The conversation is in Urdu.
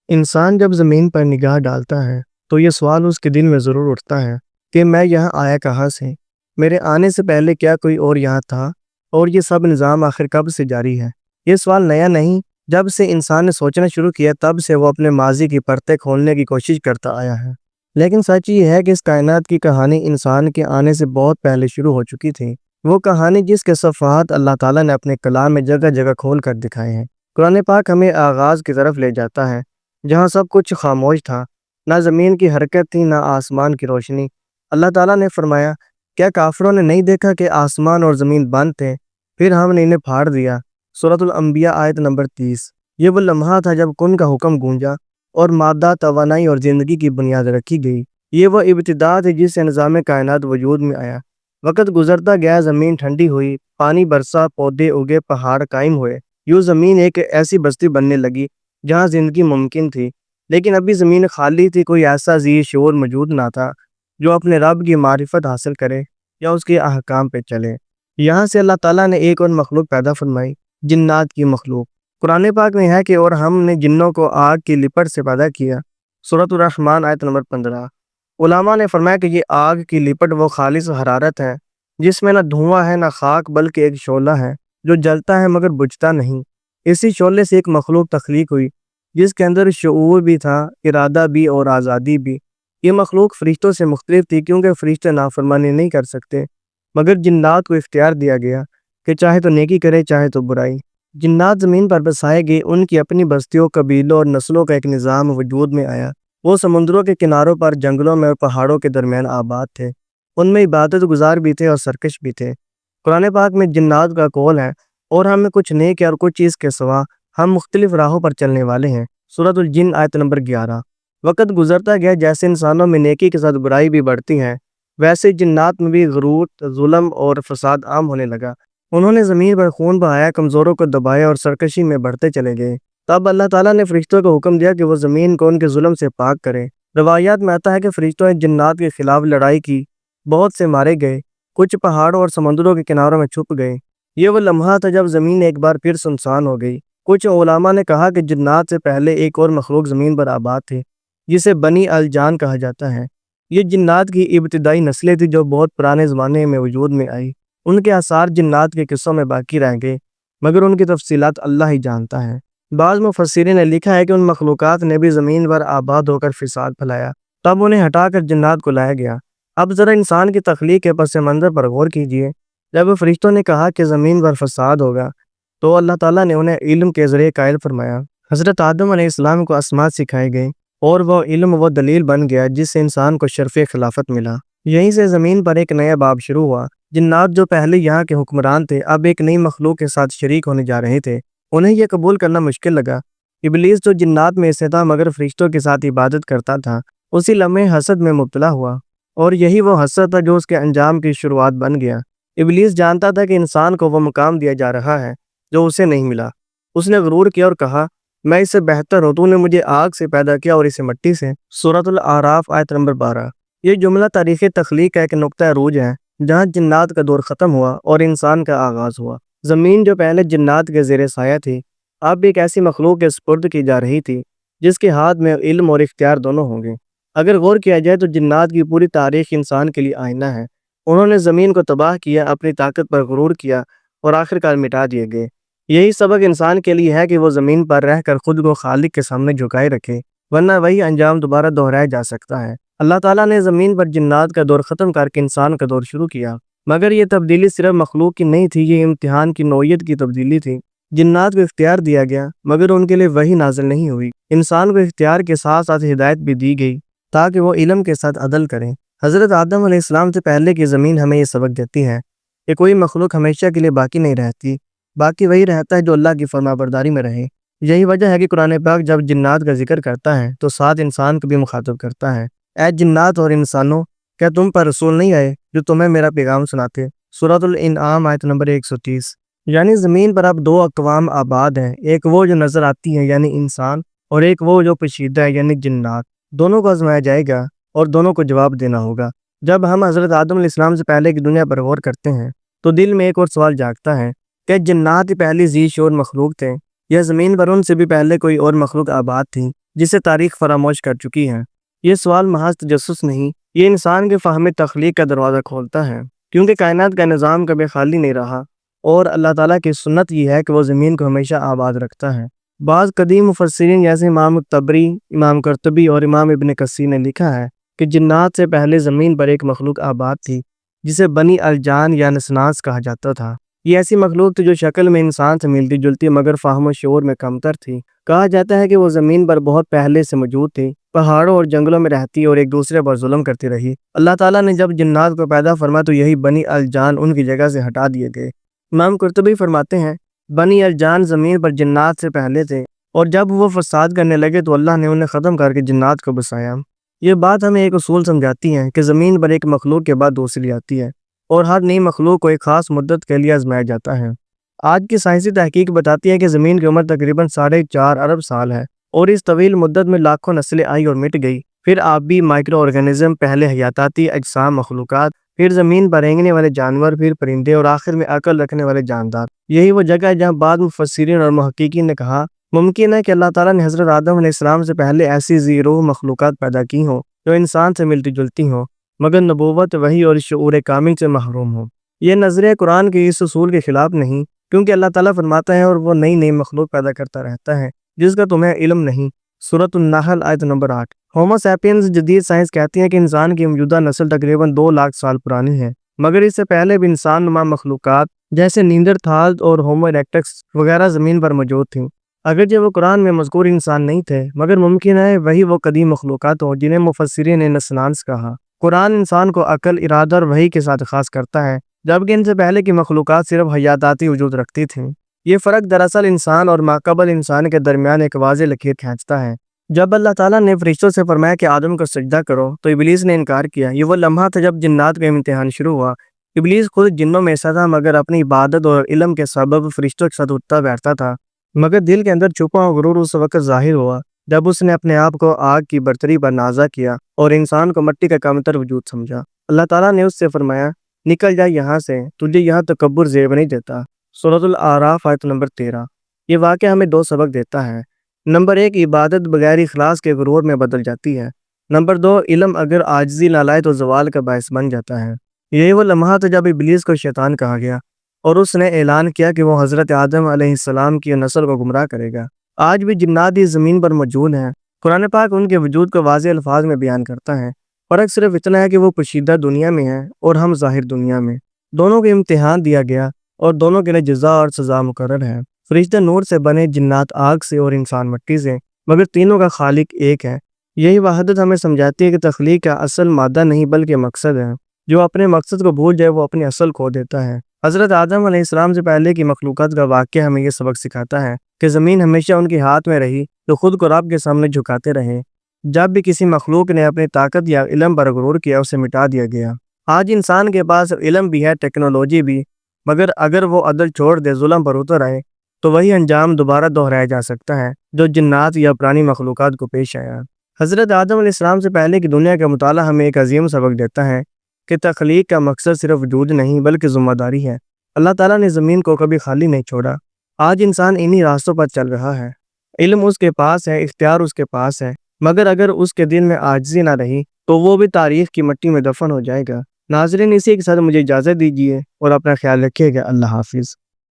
انسان جب زمین پر نگاہ ڈالتا ہے تو یہ سوال اس کے دل میں ضرور اٹھتا ہے کہ میں یہاں آیا کہاں سے؟ میرے آنے سے پہلے کیا کوئی اور یہاں تھا؟ اور یہ سب نظام آخر کب سے جاری ہے؟ یہ سوال نیا نہیں، جب سے انسان نے سوچنا شروع کیا تب سے وہ اپنے ماضی کی پرتیں کھولنے کی کوشش کرتا آیا ہے۔ لیکن سچ یہ ہے کہ اس کائنات کی کہانی انسان کے آنے سے بہت پہلے شروع ہو چکی تھی، وہ کہانی جس کے صفحات اللہ تعالیٰ نے اپنے کلام میں جگہ جگہ کھول کر دکھائے ہیں۔ قرآن پاک ہمیں آغاز کی طرف لے جاتا ہے، جہاں سب کچھ خاموش تھا، نہ زمین کی حرکت تھی نہ آسمان کی روشنی۔ اللہ تعالیٰ نے فرمایا، کیا کافروں نے نہیں دیکھا کہ آسمان اور زمین بند تھے، پھر ہم نے انہیں پھاڑ دیا؟ سورۃ الانبیاء آیت نمبر 30۔ یہ وہ لمحہ تھا جب کن کا حکم گونجا اور مادہ، توانائی اور زندگی کی بنیاد رکھی گئی۔ یہ وہ ابتدا تھی جس سے نظام کائنات وجود میں آیا۔ وقت گزرتا گیا، زمین ٹھنڈی ہوئی، پانی برسا، پودے اگے، پہاڑ قائم ہوئے۔ یوں زمین ایک ایسی بستی بننے لگی جہاں زندگی ممکن تھی، لیکن ابھی زمین خالی تھی، کوئی ایسا ذی شعور موجود نہ تھا جو اپنے رب کی معرفت حاصل کرے یا اس کے احکام پہ چلے۔ یہاں سے اللہ تعالیٰ نے ایک اور مخلوق پیدا فرمائی، جنات کی مخلوق۔ قرآن پاک میں ہے کہ اور ہم نے جنوں کو آگ کی لپٹ سے پیدا کیا، سورۃ الرحمن آیت نمبر 15۔ علماء نے فرمایا کہ یہ آگ کی لپٹ وہ خالص حرارت ہے جس میں نہ دھواں ہے نہ خاک، بلکہ ایک شعلہ ہے جو جلتا ہے مگر بجھتا نہیں۔ اسی شعلے سے ایک مخلوق تخلیق ہوئی جس کے اندر شعور بھی تھا، ارادہ بھی اور آزادی بھی۔ یہ مخلوق فرشتوں سے مختلف تھی کیونکہ فرشتے نافرمانی نہیں کر سکتے، مگر جنات کو اختیار دیا گیا کہ چاہے تو نیکی کرے چاہے تو برائی۔ جنات زمین پر بسائے گئے، ان کی اپنی بستیوں، قبیلوں اور نسلوں کا ایک نظام وجود میں آیا۔ وہ سمندروں کے کناروں پر، جنگلوں میں اور پہاڑوں کے درمیان آباد تھے۔ ان میں عبادت گزار بھی تھے اور سرکش بھی تھے۔ قرآن پاک میں جنات کا قول ہے، اور ہمیں کچھ نیک اور کچھ چیز کے سوا ہم مختلف راہوں پر چلنے والے ہیں، سورۃ الجن آیت نمبر 11۔ وقت گزرتا گیا، جیسے انسانوں میں نیکی کے ساتھ برائی بھی بڑھتی ہے، ویسے جنات میں بھی غرور، ظلم اور فساد عام ہونے لگا۔ انہوں نے زمین پر خون بہایا، کمزوروں کو دبایا اور سرکشی میں بڑھتے چلے گئے۔ تب اللہ تعالیٰ نے فرشتوں کو حکم دیا کہ وہ زمین کو ان کے ظلم سے پاک کرے۔ روایات میں آتا ہے کہ فرشتوں نے جنات کے خلاف لڑائی کی، بہت سے مارے گئے، کچھ پہاڑوں اور سمندروں کے کناروں میں چھپ گئے۔ یہ وہ لمحہ تھا جب زمین ایک بار پھر سنسان ہو گئی۔ کچھ علماء نے کہا کہ جنات سے پہلے ایک اور مخلوق زمین پر آباد تھی جسے بنی الجان کہا جاتا ہے۔ یہ جنات کی ابتدائی نسلیں تھیں جو بہت پرانے زمانے میں وجود میں آئی۔ ان کے آثار جنات کے قصوں میں باقی رہ گئے، مگر ان کی تفصیلات اللہ ہی جانتا ہے۔ بعض مفسرین نے لکھا ہے کہ ان مخلوقات نے بھی زمین پر آباد ہو کر فساد پھیلایا، تب انہیں ہٹا کر جنات کو لایا گیا۔ اب ذرا انسان کی تخلیق کے پس منظر پر غور کیجیے۔ جب فرشتوں نے کہا کہ زمین پر فساد ہوگا تو اللہ تعالیٰ نے انہیں علم کے ذریعے قائل فرمایا۔ حضرت آدم علیہ السلام کو اسماء سکھائے گئے اور وہ علم وہ دلیل بن گیا جس سے انسان کو شرف خلافت ملا۔ یہیں سے زمین پر ایک نیا باب شروع ہوا۔ جنات جو پہلے یہاں کے حکمران تھے اب ایک نئی مخلوق کے ساتھ شریک ہونے جا رہے تھے۔ انہیں یہ قبول کرنا مشکل لگا۔ ابلیس جو جنات میں سے تھا مگر فرشتوں کے ساتھ عبادت کرتا تھا، اسی لمحے حسد میں مبتلا ہوا، اور یہی وہ حسد تھا جو اس کے انجام کی شروعات بن گیا۔ ابلیس جانتا تھا کہ انسان کو وہ مقام دیا جا رہا ہے جو اسے نہیں ملا۔ اس نے غرور کیا اور کہا، میں اس سے بہتر ہوں، تو نے مجھے آگ سے پیدا کیا اور اسے مٹی سے، سورۃ الاعراف آیت نمبر 12۔ یہ جملہ تاریخ تخلیق کا ایک نقطہ عروج ہے جہاں جنات کا دور ختم ہوا اور انسان کا آغاز ہوا۔ زمین جو پہلے جنات کے زیر سایہ تھی اب ایک ایسی مخلوق کے سپرد کی جا رہی تھی جس کے ہاتھ میں علم اور اختیار دونوں ہوں گے۔ اگر غور کیا جائے تو جنات کی پوری تاریخ انسان کے لیے آئینہ ہے۔ انہوں نے زمین کو تباہ کیا، اپنی طاقت پر غرور کیا اور آخرکار مٹا دیے گئے۔ یہی سبق انسان کے لیے ہے کہ وہ زمین پر رہ کر خود کو خالق کے سامنے جھکائے رکھے، ورنہ وہی انجام دوبارہ دہرایا جا سکتا ہے۔ اللہ تعالیٰ نے زمین پر جنات کا دور ختم کر کے انسان کا دور شروع کیا، مگر یہ تبدیلی صرف مخلوق کی نہیں تھی، یہ امتحان کی نوعیت کی تبدیلی تھی۔ جنات کو اختیار دیا گیا مگر ان کے لیے وحی نازل نہیں ہوئی۔ انسان کو اختیار کے ساتھ ساتھ ہدایت بھی دی گئی تاکہ وہ علم کے ساتھ عدل کریں۔ حضرت آدم علیہ السلام سے پہلے کی زمین ہمیں یہ سبق دیتی ہے کہ کوئی مخلوق ہمیشہ کے لیے باقی نہیں رہتی، باقی وہی رہتا ہے جو اللہ کی فرمانبرداری میں رہے۔ یہی وجہ ہے کہ قرآن پاک جب جنات کا ذکر کرتا ہے تو ساتھ انسان کو بھی مخاطب کرتا ہے۔ اے جنات اور انسانوں، کیا تم پر رسول نہیں آئے جو تمہیں میرا پیغام سناتے؟ سورۃ الانعام آیت نمبر 130۔ یعنی زمین پر اب دو اقوام آباد ہیں، ایک وہ جو نظر آتی ہے یعنی انسان، اور ایک وہ جو پوشیدہ ہے یعنی جنات۔ دونوں کو آزمایا جائے گا اور دونوں کو جواب دینا ہوگا۔ جب ہم حضرت آدم علیہ السلام سے پہلے کی دنیا پر غور کرتے ہیں تو دل میں ایک اور سوال جاگتا ہے کہ جنات ہی پہلی ذی شعور مخلوق تھے یا زمین پر ان سے بھی پہلے کوئی اور مخلوق آباد تھی جسے تاریخ فراموش کر چکی ہے؟ یہ سوال محض تجسس نہیں، یہ انسان کے فہم تخلیق کا دروازہ کھولتا ہے، کیونکہ کائنات کا نظام کبھی خالی نہیں رہا، اور اللہ تعالیٰ کی سنت یہ ہے کہ وہ زمین کو ہمیشہ آباد رکھتا ہے۔ بعض قدیم مفسرین جیسے امام تبری، امام قرطبی اور امام ابن کثیر نے لکھا ہے کہ جنات سے پہلے زمین پر ایک مخلوق آباد تھی جسے بنی الجان یا نسناس کہا جاتا تھا۔ یہ ایسی مخلوق تھی جو شکل میں انسان سے ملتی جلتی مگر فہم و شعور میں کمتر تھی۔ کہا جاتا ہے کہ وہ زمین پر بہت پہلے سے موجود تھی، پہاڑوں اور جنگلوں میں رہتی اور ایک دوسرے پر ظلم کرتی رہی۔ اللہ تعالیٰ نے جب جنات کو پیدا فرمایا تو یہی بنی الجان ان کی جگہ سے ہٹا دیے گئے۔ امام قرطبی فرماتے ہیں بنی الجان زمین پر جنات سے پہلے تھے، اور جب وہ فساد کرنے لگے تو اللہ نے انہیں ختم کر کے جنات کو بسایا۔ یہ بات ہمیں ایک اصول سمجھاتی ہے کہ زمین پر ایک مخلوق کے بعد دوسری آتی ہے، اور ہر نئی مخلوق کو ایک خاص مدت کے لیے آزمایا جاتا ہے۔ آج کی سائنسی تحقیق بتاتی ہے کہ زمین کی عمر تقریباً 4.5 ارب سال ہے، اور اس طویل مدت میں لاکھوں نسلیں آئی اور مٹ گئی، پھر آبی مائکرو آرگینزم، پہلے حیاتاتی اجسام مخلوقات، پھر زمین پر رینگنے والے جانور، پھر پرندے، اور آخر میں عقل رکھنے والے جاندار۔ یہی وہ جگہ ہے جہاں بعض مفسرین اور محققین نے کہا ممکن ہے کہ اللہ تعالیٰ نے حضرت آدم علیہ السلام سے پہلے ایسی ذی روح مخلوقات پیدا کی ہوں جو انسان سے ملتی جلتی ہوں، مگر نبوت، وحی اور شعور کامل سے محروم ہوں۔ یہ نظریہ قرآن کے اس اصول کے خلاف نہیں، کیونکہ اللہ تعالیٰ فرماتا ہے اور وہ نئی مخلوق پیدا کرتا رہتا ہے جس کا تمہیں علم نہیں۔ سورۃ النحل آیت نمبر 8۔ ہومو سیپینز، جدید سائنس کہتی ہے کہ انسان کی موجودہ نسل تقریباً 2 لاکھ سال پرانی ہے، مگر اس سے پہلے بھی انسان نما مخلوقات جیسے نیندرتھال اور ہومو اریکٹس وغیرہ زمین پر موجود تھیں۔ اگرچہ وہ قرآن میں مذکور انسان نہیں تھے، مگر ممکن ہے وہی وہ قدیم مخلوقات ہوں جنہیں مفسرین نے نسنانس کہا۔ قرآن انسان کو عقل، ارادہ اور وحی کے ساتھ خاص کرتا ہے، جبکہ ان سے پہلے کی مخلوقات صرف حیاتاتی وجود رکھتی تھیں۔ یہ فرق دراصل انسان اور ماقبل انسان کے درمیان ایک واضح لکیر کھینچتا ہے۔ جب اللہ تعالیٰ نے فرشتوں سے فرمایا کہ آدم کو سجدہ کرو تو ابلیس نے انکار کیا۔ یہ وہ لمحہ تھا جب جنات کا امتحان شروع ہوا۔ ابلیس خود جنوں میں حصہ تھا، مگر اپنی عبادت اور علم کے سبب فرشتوں کے ساتھ اٹھتا بیٹھتا تھا، مگر دل کے اندر چھپا ہوا غرور اس وقت ظاہر ہوا جب اس نے اپنے آپ کو آگ کی برتری پر نازا کیا اور انسان کو مٹی کا کمتر وجود سمجھا۔ اللہ تعالیٰ نے اس سے فرمایا نکل جا یہاں سے، تجھے یہاں تکبر زیب نہیں دیتا۔ سورۃ الاعراف آیت نمبر 13۔ یہ واقعہ ہمیں 2 سبق دیتا ہے۔ نمبر 1، عبادت بغیر اخلاص کے غرور میں بدل جاتی ہے۔ نمبر 2، علم اگر عاجزی نہ لائے تو زوال کا باعث بن جاتا ہے۔ یہی وہ لمحہ تھا جب ابلیس کو شیطان کہا گیا اور اس نے اعلان کیا کہ وہ حضرت آدم علیہ السلام کی نسل کو گمراہ کرے گا۔ آج بھی جنات اس زمین پر موجود ہیں۔ قرآن پاک ان کے وجود کو واضح الفاظ میں بیان کرتا ہے۔ فرق صرف اتنا ہے کہ وہ پوشیدہ دنیا میں ہیں اور ہم ظاہر دنیا میں۔ دونوں کو امتحان دیا گیا اور دونوں کے لیے جزا اور سزا مقرر ہے۔ فرشتے نور سے بنے، جنات آگ سے اور انسان مٹی سے، مگر تینوں کا خالق ایک ہے۔ یہی وحدت ہمیں سمجھاتی ہے کہ تخلیق کا اصل مادہ نہیں بلکہ مقصد ہے۔ جو اپنے مقصد کو بھول جائے وہ اپنی اصل کھو دیتا ہے۔ حضرت آدم علیہ السلام سے پہلے کی مخلوقات کا واقعہ ہمیں یہ سبق سکھاتا ہے کہ زمین ہمیشہ ان کے ہاتھ میں رہی تو خود کو رب کے سامنے جھکاتے رہے۔ جب بھی کسی مخلوق نے اپنی طاقت یا علم پر غرور کیا اسے مٹا دیا گیا۔ آج انسان کے پاس علم بھی ہے، ٹیکنالوجی بھی، مگر اگر وہ عدل چھوڑ دے، ظلم پر اتر آئے تو وہی انجام دوبارہ دہرایا جا سکتا ہے جو جنات یا پرانی مخلوقات کو پیش آیا۔ حضرت آدم علیہ السلام سے پہلے کی دنیا کا مطالعہ ہمیں ایک عظیم سبق دیتا ہے کہ تخلیق کا مقصد صرف وجود نہیں بلکہ ذمہ داری ہے۔ اللہ تعالیٰ نے زمین کو کبھی خالی نہیں چھوڑا۔ آج انسان انہی راستوں پر چل رہا ہے۔ علم اس کے پاس ہے، اختیار اس کے پاس ہے، مگر اگر اس کے دل میں عاجزی نہ رہی تو وہ بھی تاریخ کی مٹی میں دفن ہو جائے گا۔ ناظرین، اسی کے ساتھ مجھے اجازت دیجیے اور اپنا خیال رکھیے گا۔ اللہ حافظ۔